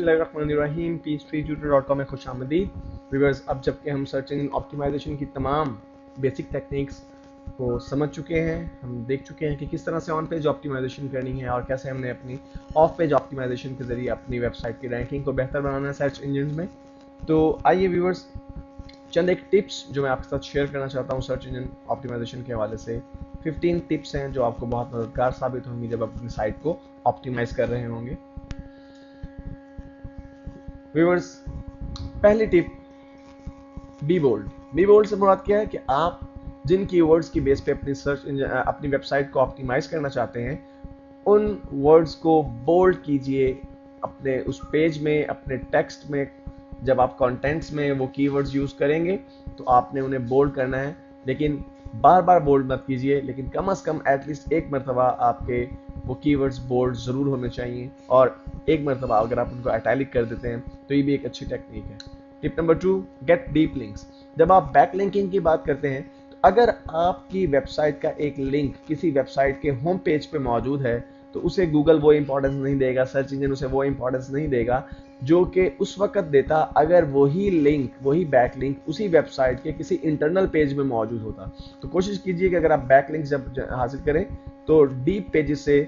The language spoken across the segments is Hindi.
बिस्मिल्लाहिर्रहमानिर्रहीम। peachtree.com में खुशामदीद व्यूअर्स। अब जबकि हम सर्च इंजन ऑप्टिमाइजेशन की तमाम बेसिक टेक्निक्स को समझ चुके हैं, हम देख चुके हैं कि किस तरह से ऑन पेज ऑप्टिमाइजेशन करनी है और कैसे हमने अपनी ऑफ पेज ऑप्टिमाइजेशन के जरिए अपनी वेबसाइट की रैंकिंग को बेहतर बनाना है सर्च इंजन में। तो आइए व्यूअर्स, चंद एक टिप्स जो मैं आपके साथ शेयर करना चाहता हूँ सर्च इंजन ऑप्टिमाइजेशन के हवाले से। 15 टिप्स हैं जो आपको बहुत मददगार साबित होंगी जब आप अपनी साइट को ऑप्टिमाइज कर रहे होंगे। व्यूअर्स, पहली tip, be bold. Be bold से मुराद क्या है कि आप जिन कीवर्ड्स की बेस पे अपनी सर्च अपनी वेबसाइट को ऑप्टिमाइज करना चाहते हैं, उन वर्ड्स को बोल्ड कीजिए अपने उस पेज में, अपने टेक्स्ट में। जब आप कंटेंट्स में वो कीवर्ड्स यूज करेंगे तो आपने उन्हें बोल्ड करना है, लेकिन बार बार बोल्ड मत कीजिए, लेकिन कम से कम एटलीस्ट एक मरतबा आपके वो कीवर्ड्स बोल्ड जरूर होने चाहिए। और एक मरतबा अगर आप उनको इटैलिक कर देते हैं तो ये भी एक अच्छी टेक्निक है। Tip number 2, gate deep links. जब आप बैक लिंकिंग की बात करते हैं तो अगर आपकी वेबसाइट का एक लिंक किसी वेबसाइट के होम पेज पे मौजूद है तो उसे गूगल वो इंपॉर्टेंस नहीं देगा, सर्च इंजन उसे वो इंपॉर्टेंस नहीं देगा जो कि उस वक्त देता अगर वही लिंक, वही बैक लिंक उसी वेबसाइट के किसी इंटरनल पेज में मौजूद होता। तो कोशिश कीजिए कि अगर आप बैक लिंक जब हासिल करें तो डीप पेजेस से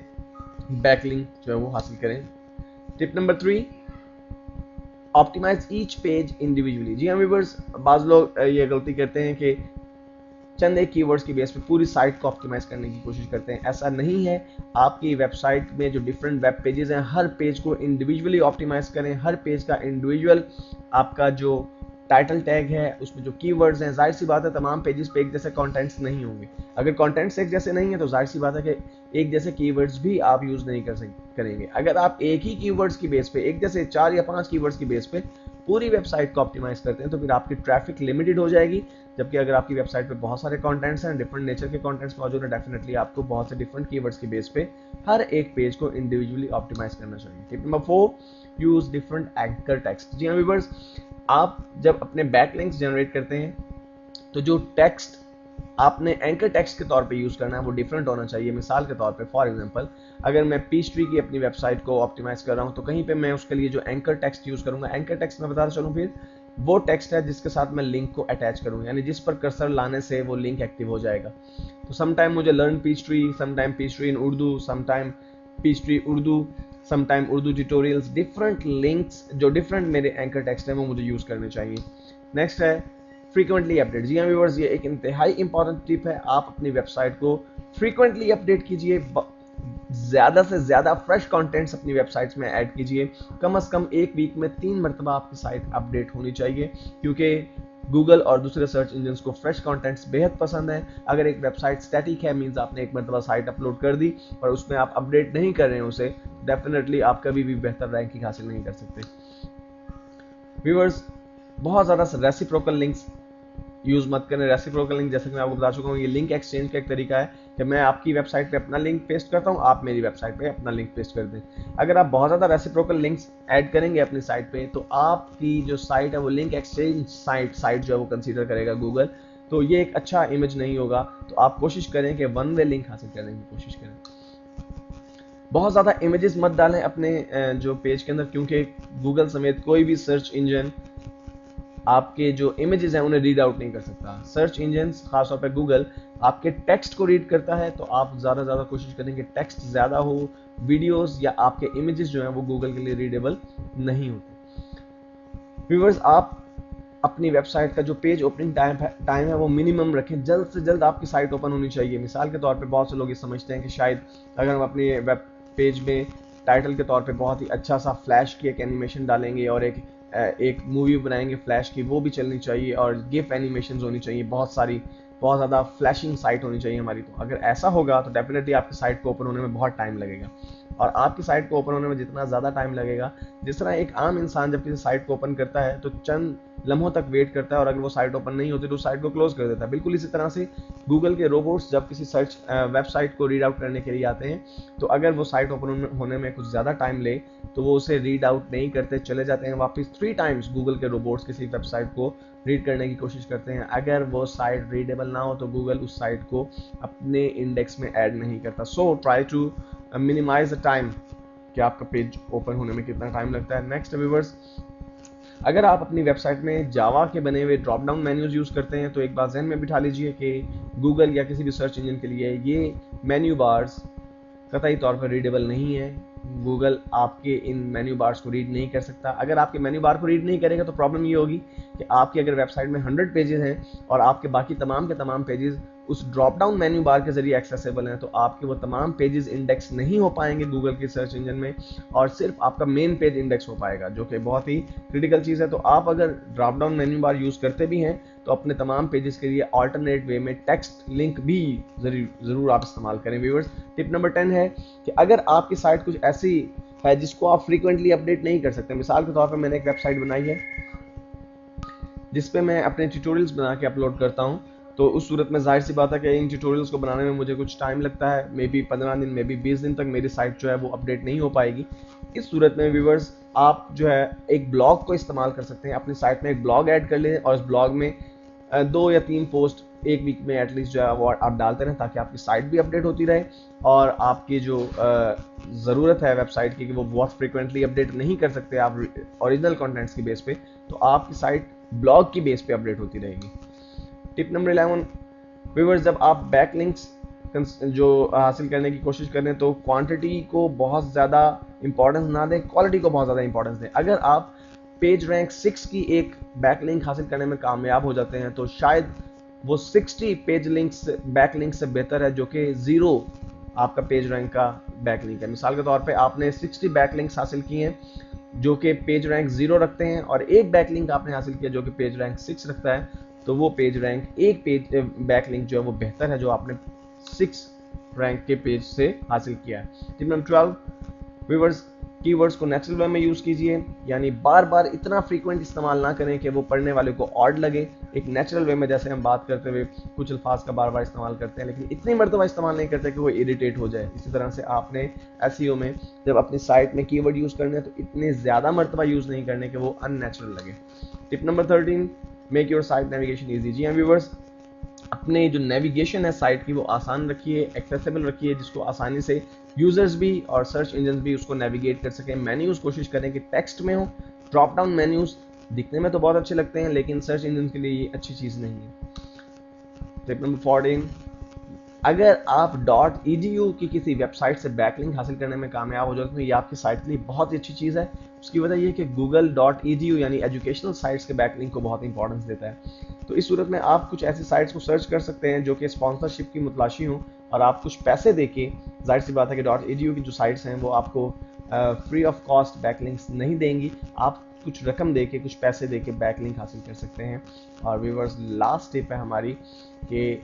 बैक लिंक जो है वो हासिल करें। Tip number 3, optimise each page individually. जी हाँ व्यूअर्स, बाज लोग ये गलती करते हैं कि चंद एक कीवर्ड्स की बेस पे पूरी साइट को ऑप्टिमाइज करने की कोशिश करते हैं। ऐसा नहीं है। आपकी वेबसाइट में जो डिफरेंट वेब पेजेस हैं, हर पेज को इंडिविजुअली ऑप्टिमाइज करें। हर पेज का इंडिविजुअल आपका जो टाइटल टैग है, उसमें जो कीवर्ड्स हैं, जाहिर सी बात है तमाम पेजेस पे एक जैसे कंटेंट्स नहीं होंगे। अगर कंटेंट्स एक जैसे नहीं है तो जाहिर सी बात है कि एक जैसे कीवर्ड्स भी आप यूज नहीं करेंगे। अगर आप एक ही कीवर्ड्स की बेस पे, एक जैसे 4 या 5 कीवर्ड्स की बेस पे पूरी वेबसाइट को ऑप्टिमाइज करते हैं तो फिर आपकी ट्रैफिक लिमिटेड हो जाएगी। जबकि अगर आपकी वेबसाइट पे बहुत सारे कंटेंट्स हैं, डिफरेंट नेचर के कंटेंट्स मौजूद हैं, डेफिनेटली आपको बहुत से डिफरेंट कीवर्ड्स की बेस पे हर एक पेज को इंडिविजुअली ऑप्टिमाइज करना चाहिए। Tip number 4, use different anchor text. जी हाँ व्यूअर्स, आप जब अपने बैकलिंक्स जनरेट करते हैं तो जो टेक्स्ट आपने एंकर टेक्स्ट के तौर पे यूज करना है वो डिफरेंट होना चाहिए। मिसाल के तौर पे, फॉर एग्जांपल, अगर मैं पीचट्री की अपनी वेबसाइट को ऑप्टिमाइज कर रहा हूं तो कहीं पे मैं उसके लिए जो एंकर टेक्स्ट यूज करूंगा, एंकर टेक्स्ट मैं बताता चलूं फिर वो टेक्स्ट है जिसके साथ मैं लिंक को अटैच करूंगा, यानी जिस पर कर्सर लाने से वो लिंक एक्टिव हो जाएगा। तो समटाइम मुझे learn Peachtree, sometime Peachtree in Urdu, sometime Peachtree Urdu, sometime Urdu tutorials, different links जो डिफरेंट मेरे एंकर टेक्स्ट हैं वो मुझे यूज करने चाहिए। नेक्स्ट है फ्रीक्वेंटली अपडेट। जी हाँ व्यूअर्स, ये एक इंतहाई इंपॉर्टेंट टिप है। आप अपनी वेबसाइट को फ्रीक्वेंटली अपडेट कीजिए, ज्यादा से ज्यादा फ्रेश कंटेंट्स अपनी वेबसाइट्स में ऐड कीजिए। कम से कम एक वीक में 3 मरतबा आपकी साइट अपडेट होनी चाहिए, क्योंकि गूगल और दूसरे सर्च इंजन को फ्रेश कंटेंट्स बेहद पसंद है। अगर एक वेबसाइट स्टैटिक है, मींस आपने एक मरतबा साइट अपलोड कर दी और उसमें आप अपडेट नहीं कर रहे हैं उसे, डेफिनेटली आप कभी भी बेहतर रैंकिंग हासिल नहीं कर सकते। व्यूअर्स, बहुत ज़्यादा रेसिप्रोकल लिंक्स यूज मत करें। रेसिप्रोकल लिंक, जैसे कि मैं आपको बता चुका हूँ, ये लिंक एक्सचेंज का एक तरीका है कि मैं आपकी वेबसाइट पे अपना लिंक पेस्ट करता हूँ, आप मेरी वेबसाइट पे अपना लिंक पेस्ट कर दें। अगर आप बहुत ज़्यादा रेसिप्रोकल लिंक्स ऐड करेंगे अपनी साइट पे तो आपकी जो साइट है वो लिंक एक्सचेंज साइट जो है वो कंसीडर करेगा गूगल। तो ये एक अच्छा इमेज नहीं होगा। तो आप कोशिश करें कि वन वे लिंक हासिल करने की कोशिश करें। बहुत ज़्यादा इमेजेस मत डालें अपने जो पेज के अंदर, क्योंकि गूगल समेत कोई भी सर्च इंजन आपके जो इमेजेस हैं उन्हें रीड आउट नहीं कर सकता। सर्च इंजन, खासतौर पे गूगल, आपके टेक्स्ट को रीड करता है। तो आप ज़्यादा कोशिश करें कि टेक्स्ट ज़्यादा हो, वीडियोस या आपके इमेजेस जो हैं वो गूगल के लिए रीडेबल नहीं होते। व्यूअर्स, आप अपनी वेबसाइट का जो पेज ओपनिंग टाइम है वो मिनिमम रखें। जल्द से जल्द आपकी साइट ओपन होनी चाहिए। मिसाल के तौर पे बहुत से लोग ये समझते हैं कि शायद अगर हम अपनी वेब पेज में टाइटल के तौर पे बहुत ही अच्छा सा फ्लैश की एक एनिमेशन डालेंगे और एक मूवी बनाएंगे फ्लैश की, वो भी चलनी चाहिए और गिफ एनिमेशंस होनी चाहिए, बहुत सारी, बहुत ज़्यादा फ्लैशिंग साइट होनी चाहिए हमारी। तो अगर ऐसा होगा तो डेफिनेटली आपकी साइट को ओपन होने में बहुत टाइम लगेगा। और आपकी साइट को ओपन होने में जितना ज़्यादा टाइम लगेगा, जिस तरह एक आम इंसान जब किसी साइट को ओपन करता है तो चंद लम्हों तक वेट करता है और अगर वो साइट ओपन नहीं होती तो साइट को क्लोज कर देता है। बिल्कुल इसी तरह से गूगल के रोबोट्स जब किसी सर्च वेबसाइट को रीड आउट करने के लिए आते हैं तो अगर वो साइट ओपन होने में कुछ ज़्यादा टाइम ले तो वो उसे रीड आउट नहीं करते, चले जाते हैं वापस। 3 टाइम्स गूगल के रोबोट्स किसी वेबसाइट को रीड करने की कोशिश करते हैं। अगर वो साइट रीडेबल ना हो तो गूगल उस साइट को अपने इंडेक्स में ऐड नहीं करता। So try to minimize the time कि आपका पेज ओपन होने में कितना टाइम लगता है। नेक्स्ट व्यूअर्स, अगर आप अपनी वेबसाइट में जावा के बने हुए ड्रॉप डाउन मेन्यूज यूज़ करते हैं तो एक बात ज़हन में बिठा लीजिए कि गूगल या किसी भी सर्च इंजन के लिए ये मेन्यू बार्स कतई तौर पर रीडेबल नहीं है। गूगल आपके इन मेन्यू बार्स को रीड नहीं कर सकता। अगर आपके मेन्यू बार को रीड नहीं करेगा तो प्रॉब्लम ये होगी कि आपकी अगर वेबसाइट में 100 पेजेस हैं और आपके बाकी तमाम के तमाम पेजेस उस ड्रॉप डाउन मेन्यू बार के जरिए एक्सेसिबल हैं, तो आपके वो तमाम पेजेस इंडेक्स नहीं हो पाएंगे गूगल के सर्च इंजन में, और सिर्फ आपका मेन पेज इंडेक्स हो पाएगा, जो कि बहुत ही क्रिटिकल चीज़ है। तो आप अगर drop down menu bar use करते भी हैं तो अपने तमाम पेजेस के लिए अल्टरनेट वे में टेक्स्ट लिंक भी ज़रूर आप इस्तेमाल करें व्यूअर्स। टिप नंबर 10 है कि अगर आपकी साइट कुछ ऐसी है जिसको आप फ्रीक्वेंटली अपडेट नहीं कर सकते, मिसाल के तौर पर मैंने एक वेबसाइट बनाई है जिसपे मैं अपने ट्यूटोरियल्स बना के अपलोड करता हूँ, तो उस सूरत में जाहिर सी बात है कि इन ट्यूटोरियल्स को बनाने में मुझे कुछ टाइम लगता है, मे बी 15 दिन, मे बी 20 दिन तक मेरी साइट जो है वो अपडेट नहीं हो पाएगी। इस सूरत में व्यूअर्स आप जो है एक ब्लॉग को इस्तेमाल कर सकते हैं। अपनी साइट में एक ब्लॉग ऐड कर लें और उस ब्लॉग में 2 या 3 पोस्ट एक वीक में एटलीस्ट जो है वो आप डालते रहें, ताकि आपकी साइट भी अपडेट होती रहे और आपकी जो ज़रूरत है वेबसाइट की कि वो बहुत फ्रिक्वेंटली अपडेट नहीं कर सकते आप ओरिजिनल कंटेंट्स की बेस पे, तो आपकी साइट ब्लॉग की बेस पे अपडेट होती रहेगी। टिप नंबर 11 व्यूअर्स, जब आप बैकलिंक्स जो हासिल करने की कोशिश करें तो क्वांटिटी को बहुत ज़्यादा इंपॉर्टेंस ना दें, क्वालिटी को बहुत ज़्यादा इंपॉर्टेंस दें। अगर आप पेज रैंक 6 की एक बैकलिंक हासिल करने में कामयाब हो जाते हैं तो शायद वो 60 पेज लिंक्स बैकलिंक से बेहतर है जो कि 0 आपका पेज रैंक का बैकलिंक है। मिसाल के तौर पे आपने 60 बैकलिंक्स हासिल की हैं जो कि पेज रैंक 0 रखते हैं और एक बैकलिंक आपने हासिल किया जो कि पेज रैंक 6 रखता है, तो वो पेज रैंक एक पेज बैकलिंक जो है वो बेहतर है जो आपने 6 रैंक के पेज से हासिल किया है। टिप नंबर 12 व्यूअर्स, कीवर्ड्स को नेचुरल वे में यूज़ कीजिए, यानी बार बार इतना फ्रीक्वेंट इस्तेमाल ना करें कि वो पढ़ने वाले को ऑड लगे। एक नेचुरल वे में, जैसे हम बात करते हुए कुछ अल्फाज का बार बार इस्तेमाल करते हैं लेकिन इतनी मरतबा इस्तेमाल नहीं करते कि वो इरिटेट हो जाए। इसी तरह से आपने एसईओ में जब अपनी साइट में कीवर्ड यूज़ करने हैं तो इतने ज़्यादा मरतबा यूज़ नहीं करने कि वो अननेचुरल लगे। Tip number 13, make your site navigation easy. जी हाँ व्यूअर्स, अपने जो नेविगेशन है साइट की वो आसान रखिए, एक्सेसिबल रखिए, जिसको आसानी से यूजर्स भी और सर्च इंजन भी उसको नेविगेट कर सकें। मेन्यूज़ कोशिश करें कि टेक्स्ट में हो। ड्रॉप डाउन मेन्यूज़ दिखने में तो बहुत अच्छे लगते हैं लेकिन सर्च इंजन के लिए ये अच्छी चीज़ नहीं है। टिप नंबर 14, अगर आप .edu की किसी वेबसाइट से बैकलिंक हासिल करने में कामयाब हो जाते हैं तो ये आपकी साइट के लिए बहुत ही अच्छी चीज़ है। उसकी वजह ये कि गूगल .edu यानी एजुकेशनल साइट्स के बैकलिंक को बहुत इंपॉर्टेंस देता है। तो इस सूरत में आप कुछ ऐसी साइट्स को सर्च कर सकते हैं जो कि स्पॉन्सरशिप की मुतलाशी हों और आप कुछ पैसे दे के, जाहिर सी बात है कि .edu की जो साइट्स हैं वो आपको फ्री ऑफ कॉस्ट बैकलिंक्स नहीं देंगी, आप कुछ रकम दे के, कुछ पैसे दे के बैकलिंक हासिल कर सकते हैं। और व्यूअर्स, लास्ट टिप है हमारी कि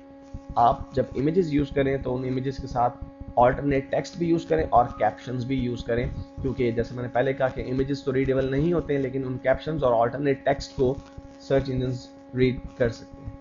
आप जब इमेजेस यूज़ करें तो उन इमेजेस के साथ ऑल्टरनेट टेक्स्ट भी यूज़ करें और कैप्शंस भी यूज़ करें, क्योंकि जैसे मैंने पहले कहा कि इमेजेस तो रीडेबल नहीं होते हैं लेकिन उन कैप्शंस और ऑल्टरनेट टेक्स्ट को सर्च इंजन्स रीड कर सकते हैं।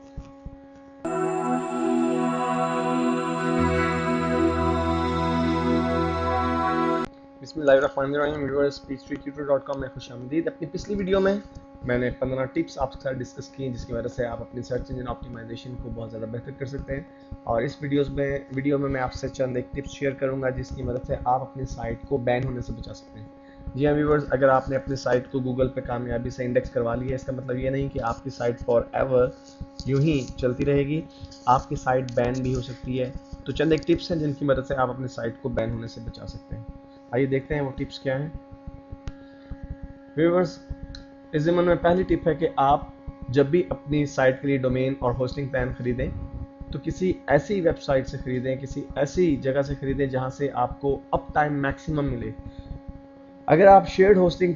बिस्मिल्लाहिर्रहमानिर्रहीम व्यूअर्स, peachtree-tutor.com में खुशामदीद। अपनी पिछली वीडियो में मैंने 15 टिप्स आपके साथ डिस्कस की जिसकी वजह से आप अपनी सर्च इंजन ऑप्टिमाइजेशन को बहुत ज़्यादा बेहतर कर सकते हैं, और इस वीडियो में मैं आपसे चंद एक टिप्स शेयर करूंगा जिसकी मदद से आप अपनी साइट को बैन होने से बचा सकते हैं। जी हाँ व्यूअर्स, अगर आपने अपनी साइट को गूगल पे कामयाबी से इंडेक्स करवा लिया है, इसका मतलब ये नहीं कि आपकी साइट फॉर एवर यूँ ही चलती रहेगी, आपकी साइट बैन भी हो सकती है। तो चंद एक टिप्स हैं जिनकी मदद से आप अपनी साइट को बैन होने से बचा सकते हैं। आइए देखते हैं वो टिप्स क्या हैं। व्यूअर्स, इस ज़िम्मन में पहली टिप है कि आप जब भी अपनी साइट के लिए डोमेन और होस्टिंग प्लान खरीदें तो किसी ऐसी वेबसाइट से खरीदें, किसी ऐसी जगह से खरीदें जहां से आपको अप टाइम मैक्सिमम मिले। अगर आप शेयर्ड होस्टिंग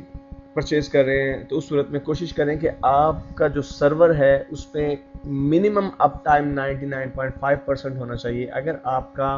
परचेज कर रहे हैं तो उस सूरत में कोशिश करें कि आपका जो सर्वर है उस पर मिनिमम अप टाइम 99.5% होना चाहिए। अगर आपका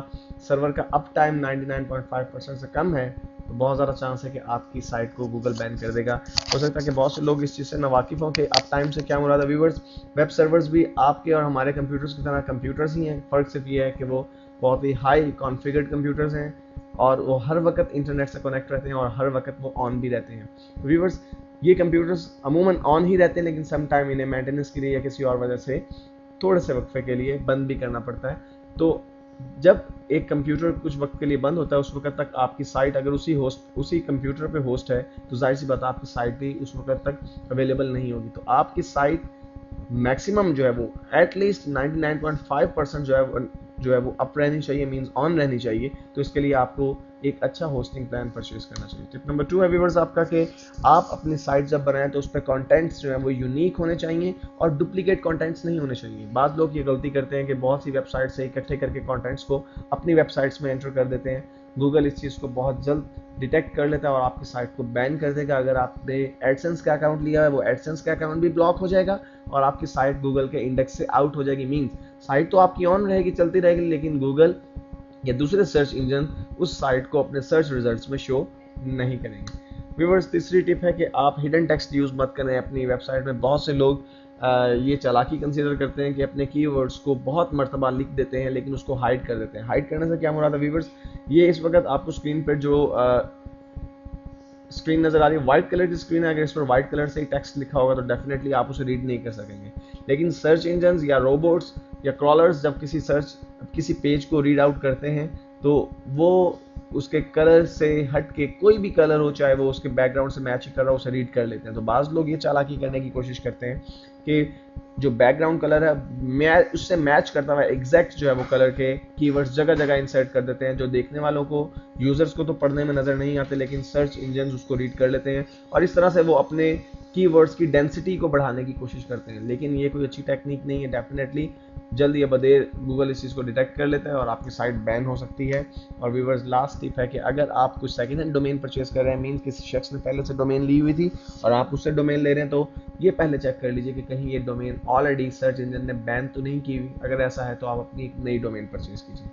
सर्वर का अप टाइम 99.5% से कम है तो बहुत ज़्यादा चांस है कि आपकी साइट को गूगल बैन कर देगा। हो सकता है कि बहुत से लोग इस चीज़ से नावाकिफ़ हों कि अप टाइम से क्या मुराद है। व्यूअर्स, वेब सर्वर्स भी आपके और हमारे कंप्यूटर्स की तरह कंप्यूटर्स ही हैं, फ़र्क सिर्फ ये है कि वो बहुत ही हाई कॉन्फ़िगर्ड कंप्यूटर्स हैं और वो हर वक्त इंटरनेट से कनेक्ट रहते हैं और हर वक्त वो ऑन भी रहते हैं। व्यूअर्स, ये कंप्यूटर्स अमूमन ऑन ही रहते हैं लेकिन सम टाइम इन्हें मेंटेनेंस के लिए या किसी और वजह से थोड़े से वक्फे के लिए बंद भी करना पड़ता है। तो जब एक कंप्यूटर कुछ वक्त के लिए बंद होता है, उस वक्त तक आपकी साइट अगर उसी कंप्यूटर पे होस्ट है, तो जाहिर सी बात आपकी साइट भी उस वक्त तक अवेलेबल नहीं होगी। तो आपकी साइट मैक्सिमम जो है वो एटलीस्ट 99.5% जो है वो अप रहनी चाहिए, मींस ऑन रहनी चाहिए। तो इसके लिए आपको एक अच्छा होस्टिंग प्लान परचेज करना चाहिए। टिप नंबर 2 है व्यूअर्स आपका कि आप अपनी साइट जब बनाएं तो उस पर कंटेंट्स जो है वो यूनिक होने चाहिए और डुप्लीकेट कंटेंट्स नहीं होने चाहिए। बाद लोग ये गलती करते हैं कि बहुत सी वेबसाइट से इकट्ठे करके कंटेंट्स को अपनी वेबसाइट्स में एंटर कर देते हैं। गूगल इस चीज़ को बहुत जल्द डिटेक्ट कर लेता है और आपकी साइट को बैन कर देगा। अगर आपने एडसेंस का अकाउंट लिया है, वो एडसेंस का अकाउंट भी ब्लॉक हो जाएगा और आपकी साइट गूगल के इंडेक्स से आउट हो जाएगी। मींस साइट तो आपकी ऑन रहेगी, चलती रहेगी, लेकिन गूगल या दूसरे सर्च इंजन उस साइट को अपने सर्च रिजल्ट्स में शो नहीं करेंगे। व्यूअर्स, तीसरी टिप है कि आप हिडन टेक्स्ट यूज़ मत करें अपनी वेबसाइट में। बहुत से लोग ये चालाकी कंसीडर करते हैं कि अपने कीवर्ड्स को बहुत मर्तबा लिख देते हैं लेकिन उसको हाइड कर देते हैं। हाइड करने से क्या मुराद है व्यूअर्स, ये इस वक्त आपको स्क्रीन पर जो स्क्रीन नजर आ रही है, व्हाइट कलर की स्क्रीन है, अगर इस पर व्हाइट कलर से ही टेक्स्ट लिखा होगा तो डेफिनेटली आप उसे रीड नहीं कर सकेंगे। लेकिन सर्च इंजन या रोबोट्स या क्रॉलर्स जब किसी पेज को रीड आउट करते हैं तो वो उसके कलर से हट के कोई भी कलर हो, चाहे वो उसके बैकग्राउंड से मैच कर रहा हो, उसे रीड कर लेते हैं। तो बाज़ लोग ये चालाकी करने की कोशिश करते हैं कि जो बैकग्राउंड कलर है उससे मैच करता हुआ एग्जैक्ट जो है वो कलर के कीवर्ड्स जगह जगह इंसर्ट कर देते हैं, जो देखने वालों को, यूजर्स को तो पढ़ने में नजर नहीं आते लेकिन सर्च इंजन उसको रीड कर लेते हैं और इस तरह से वो अपने कीवर्ड्स की डेंसिटी को बढ़ाने की कोशिश करते हैं। लेकिन ये कोई अच्छी टेक्निक नहीं है। डेफिनेटली जल्द या बदेर गूगल इस चीज़ को डिटेक्ट कर लेता है और आपकी साइट बैन हो सकती है। और व्यूअर्स, लास्ट टिप है कि अगर आप कुछ सेकंड हैंड डोमेन परचेस कर रहे हैं, मींस किसी शख्स ने पहले से डोमेन ली हुई थी और आप उससे डोमेन ले रहे हैं, तो ये पहले चेक कर लीजिए कि कहीं ये डोमेन ऑलरेडी सर्च इंजन ने बैन तो नहीं की हुई। अगर ऐसा है तो आप अपनी एक नई डोमेन परचेज कीजिए।